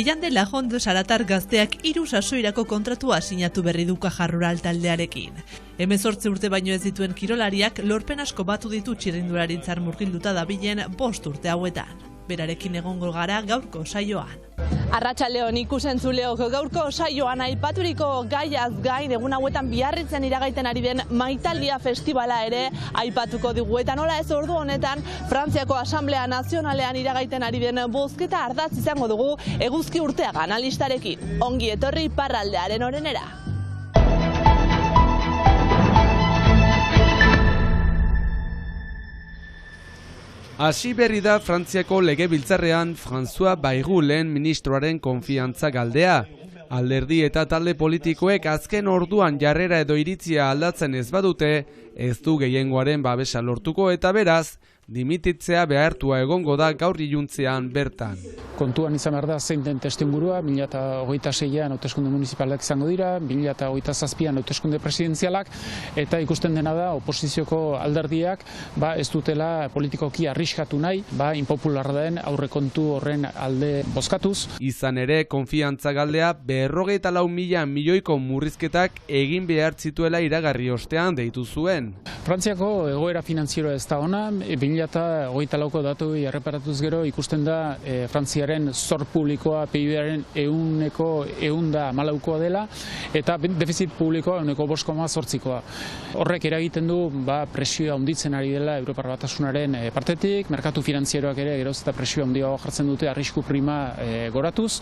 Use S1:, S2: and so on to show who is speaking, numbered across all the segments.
S1: Eian dela Jondo Saratar gazteak 3 sasoirako kontratua sinatu berri du Caja Rural taldearekin. 18 urte baino ez dituen kirolariak lorpen asko batu ditu txirrindularitzar murgilduta dabilen 5 urte hauetan. Berarekin egongo gara gaurko saioan.
S2: Arratsaldeon ikusentzuleok, gaurko saioan aipaturiko gaiaz gain egun hauetan Biarritzen iragaiten ari den Maitaldia Festivala ere aipatuko dugu. Eta nola ez ordu honetan Frantziako Asamblea Nazionalean iragaiten ari den bozketa ardatz izango dugu Eguzki Urteaga analistarekin. Ongi etorri iparraldearen orenera.
S3: Hasi berri da Frantziako legebiltzarrean François Bayrou lehen ministroaren konfiantza galdea. Alderdi eta talde politikoek azken orduan jarrera edo iritzia aldatzen ez badute, ez du gehiengoaren babesa lortuko eta beraz, dimititzea behartua egongo da gaur iluntzean bertan.
S4: Kontuan izan behar da zein den testuingurua, 2026an hauteskunde municipalak izango dira, 2027an hauteskunde presidenzialak, eta ikusten dena da oposizioko alderdiak ez dutela politikoki arriskatu nahi, inpopularra den aurrekontu horren alde bozkatuz.
S3: Izan ere, konfiantza galdea 54.000 milioiko murrizketak egin behar zituela iragarri ostean deitu zuen.
S4: Frantziako egoera finantzieroa ez da ona, 2024ko datu erreparatuz gero ikusten da Frantziaren zor publikoa PIB-aren 100% dela eta defizit publikoa 5,8%. Horrek eragiten du presioa handitzen ari dela Europar Batasunaren partetik, merkatu finantzieroak ere geroz eta presioa handiago jartzen dute arrisku prima goratuz,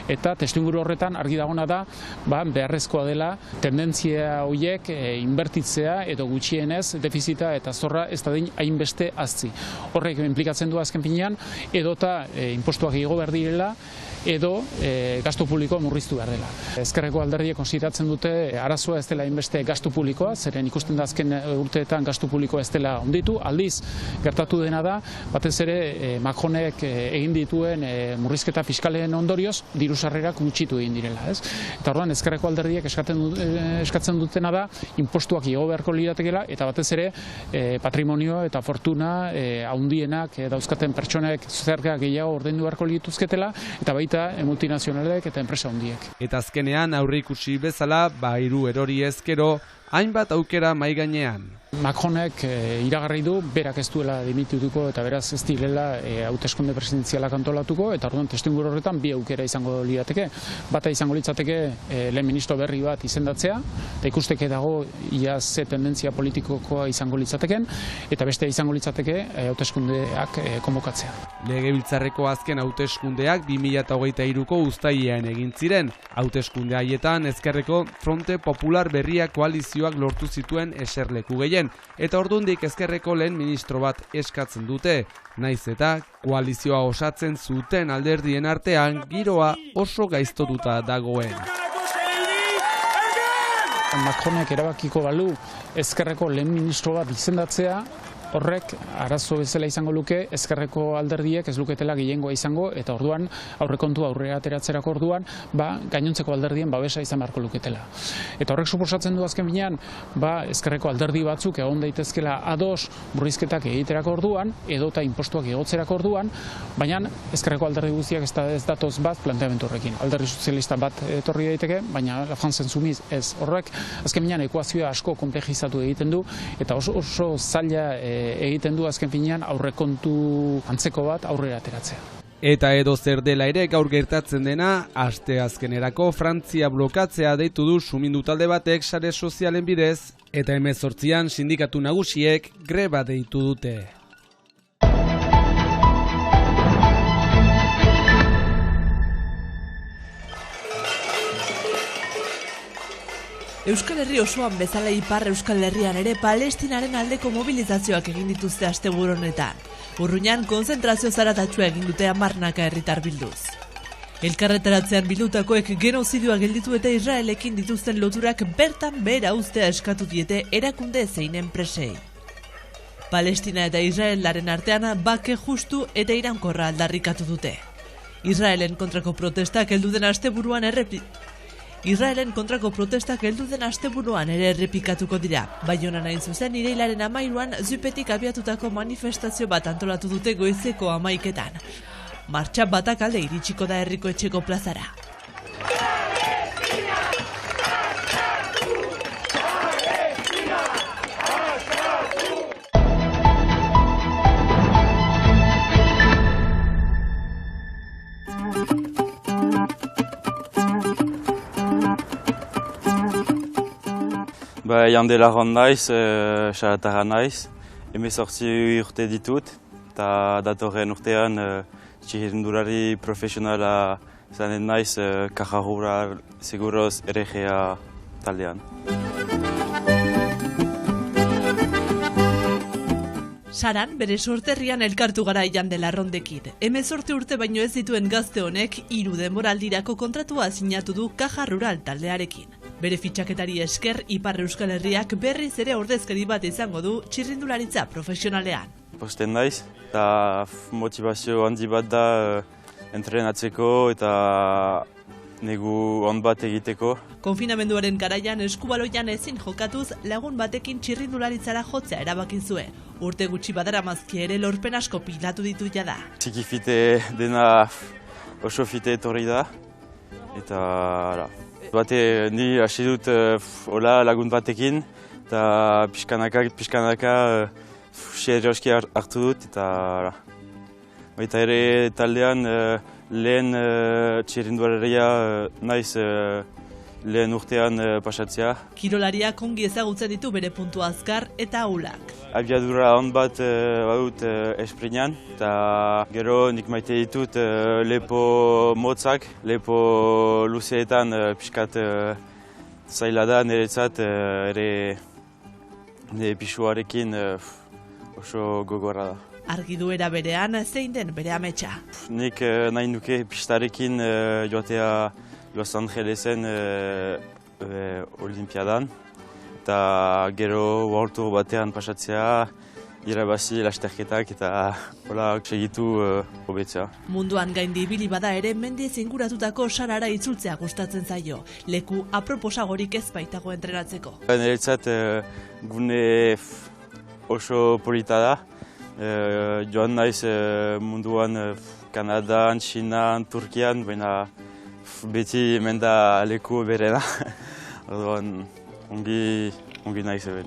S4: eta testuinguru horretan argi dagona da beharrezkoa dela tendentzia horiek inbertitzea edo gutxienez defizita eta zorra ez da hainbeste azzi. Horrek implikatzen du azken finean edota inpostuak igo behar direla edo gastu publikoa murriztu behar dela. Ezkerreko alderdiek konsideratzen dute arazoa ez dela hainbeste gastu publikoa, zeren ikusten da azken urteetan gastu publikoa ez dela onditu, aldiz gertatu dena da, batez ere Macronek egin dituen murrizketa fiskalen ondorioz diru sarrerak gutxitu egin direla. Eta orduan ezkerreko alderdiek eskatzen dutena da inpostuak igo beharko liratekeela eta batez ere patrimonio eta fortuna handienak dauzkaten pertsonek zerga gehiago ordaindu beharko lituzketela eta baita multinazionalek eta enpresa handiek.
S3: Eta azkenean aurreikusi bezala Bayrou erori ezkero hainbat aukera mahai gainean.
S4: Macronek iragarri du berak ez duela dimitituko eta beraz ez direla hauteskunde presidenzialak antolatuko eta orduan testuinguru horretan bi aukera izango lirateke. Bata izango litzateke lehen ministro berri bat izendatzea eta ikusteke dago ia ze tendentzia politikokoa izango litzateken eta beste izango litzateke hauteskundeak konbokatzea.
S3: Legebiltzarreko azken hauteskundeak 2023ko uztailean egin ziren. Hauteskunde haietan ezkerreko Fronte Popular berria koalizioak lortu zituen eserleku gehien. Eta ordundik ezkerreko lehen ministro bat eskatzen dute, naiz eta koalizioa osatzen zuten alderdien artean giroa oso gaiztotuta dagoen.
S4: Macronek erabakiko balu ezkerreko lehen ministro bat izendatzea, horrek arazo bezala izango luke ezkerreko alderdiek ez luketela gehiengoa izango eta orduan aurrekontu aurrera ateratzerako orduan gainontzeko alderdien babesa izan beharko luketela. Eta horrek suposatzen du azken finean ezkerreko alderdi batzuk egon daitezkela ados murrizketak egiterako orduan edota inpostuak igotzerako orduan, baina ezkerreko alderdi guztiak ez datoz bat planteamendu horrekin. Alderdi sozialista bat etorri daiteke, baina La France Insoumise ez. Horrek azken finean ekuazioa asko konplexizatu egiten du eta oso zaila egiten du azken finean aurrekontu antzeko bat aurrera ateratzea.
S3: Eta edo zer dela ere gaur gertatzen dena, aste azkenerako Frantzia blokatzea deitu du sumindu talde batek sare sozialen bidez, eta 18an sindikatu nagusiek greba deitu dute.
S1: Euskal Herri osoan bezala ipar Euskal Herrian ere Palestinaren aldeko mobilizazioak egin dituzte asteburu honetan. Urruñan konzentrazio zaratatsua egin dute 10 herritar bilduz. Elkarretaratzean bildutakoek genozidioa gelditu eta Israelekin dituzten loturak bertan behera uztea eskatu diete erakunde zein enpresei. Palestina eta Israelaren artean bake justu eta iraunkorra aldarrikatu dute. Israelen kontrako protestak heldu den asteburuan ere errepikatuko dira. Baionan hain zuzen irailaren 13an Zupetik abiatutako manifestazio bat antolatu dute goizeko 11etan. Martxa batakalde iritsiko da herriko etxeko plazara.
S5: Jande lagon naiz, xaratarra naiz, 18 urte ditut, eta datorren urtean txirrindulari profesionala izanen naiz Caja Rural Seguros RGA taldean.
S1: Saran, bere sorterrian elkartu gara Jande Larrondekin. 18 urte baino ez dituen gazte honek 3 denboraldirako kontratua sinatu du Caja Rural taldearekin. Bere fitxaketari esker, Ipar Euskal Herriak berriz ere ordezkari bat izango du txirrindularitza profesionalean.
S5: Posten naiz, eta motivazio handi bat da entrenatzeko eta negu on bat egiteko.
S1: Konfinamenduaren garaian eskubaloian ezin jokatuz lagun batekin txirrindularitzara jotzea erabaki zuen. Urte gutxi badaramazki ere lorpen asko pilatu ditu jada.
S5: Txiki fite dena oso fite etorri da, eta bate ni hasi dut lagun batekin, eta pixkanaka serioski hartu dut, eta baita ere taldean lehen txirrindularia naiz lehen urtean pasatzea.
S1: Kirolariak ongi ezagutzen ditu bere puntu azkar eta ahulak.
S5: Abiadura on bat badut esprinean, eta gero nik maite ditut lepo motzak, lepo luzeetan pixkat zaila da niretzat ere pisuarekin oso gogorra da.
S1: Argi duera berean zein den bere ametsa.
S5: Nik nahi nuke pistarekin joatea Los Angelesen Olimpiadan, eta gero World batean pasatzea, irabazi lasterketak eta hola segitu hobetzea.
S1: Munduan gaindi ibili bada ere mendiz inguratutako sarara itzultzea gustatzen zaio. Leku aproposagorik ez baitago entrenatzeko.
S5: Niretzat gune oso polita da. Joan naiz munduan Kanadan, Txinan, Turkian, baina beti hemen da leku berena. Orduan ongi naiz eben.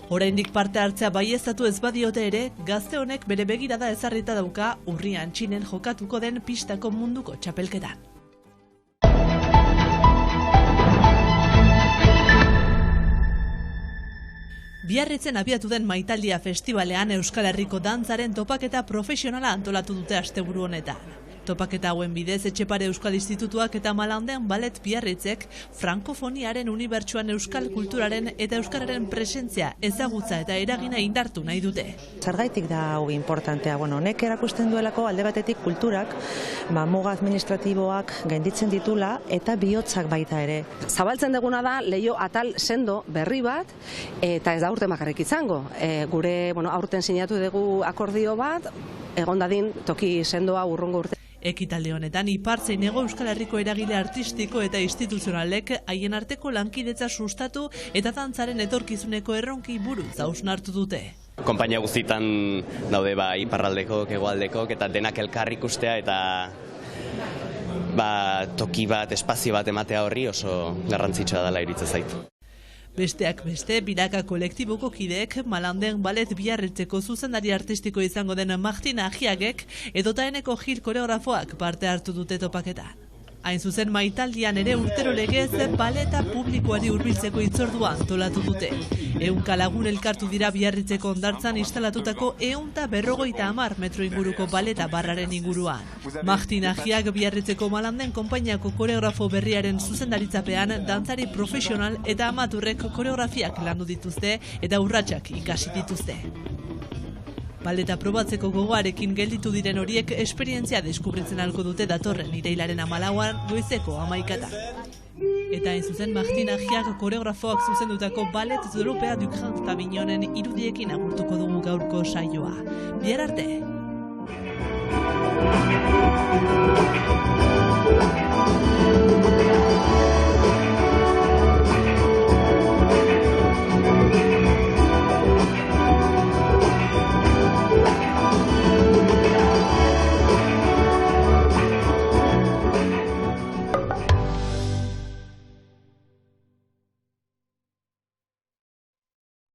S1: Oraindik parte hartzea baieztatu ez badiote ere, gazte honek bere begirada ezarrita dauka urrian Txinen jokatuko den pistako munduko txapelketan. Biarritzen abiatu den Maitaldia Festibalean Euskal Herriko dantzaren topaketa profesionala antolatu dute asteburu honetan. Topaketa hauen bidez Etxepare Euskal Institutuak eta Malandean Ballet Biarritzek frankofoniaren unibertsuan euskal kulturaren eta euskararen presentzia, ezagutza eta eragina indartu nahi dute.
S6: Zergaitik da hau importantea. Honek erakusten duelako alde batetik kulturak muga administratiboak gainditzen ditula eta bihotzak baita ere.
S7: Zabaltzen duguna da leiho atal sendo berri bat eta ez da urte bakarrik izango. Gure aurten sinatu dugu akordio bat, egon dadin toki sendoa urrungo urte.
S1: Ekitalde honetan Ipar zein Hego Euskal Herriko eragile artistiko eta instituzionalek haien arteko lankidetza sustatu eta dantzaren etorkizuneko erronki buruz hausnartu dute.
S8: Konpainia guztietan daude iparraldekok, hegoaldekok eta denak elkar ikustea eta toki bat, espazio bat ematea horri oso garrantzitsua dela iritze zait.
S1: Besteak beste, Biraka kolektiboko kideek Malandean Ballet Biarritzeko zuzendari artistiko izango den Martin Agiagek edota Eneko Gil koreografoak parte hartu dute topaketan. Hain zuzen Maitaldian ere urtero legez baleta publikoari hurbiltzeko hitzordua antolatu dute. 100 lagun elkartu dira Biarritzeko hondartzan instalatutako 150 metro inguruko baleta barraren inguruan. Martin Agiag Biarritzeko Malanden konpainiako koreografo berriaren zuzendaritzapean dantzari profesional eta amaturrek koreografiak landu dituzte eta urratsak ikasi dituzte. Baleta probatzeko gogoarekin gelditu diren horiek esperientzia deskubritzen ahalko dute datorren irailaren 14an goizeko 11:00. Eta hain zuzen Martin Agiag koreografoak zuzendutako Ballet Europea du Grand Pavillionen irudiekin agurtuko dugu gaurko saioa. Bihar arte!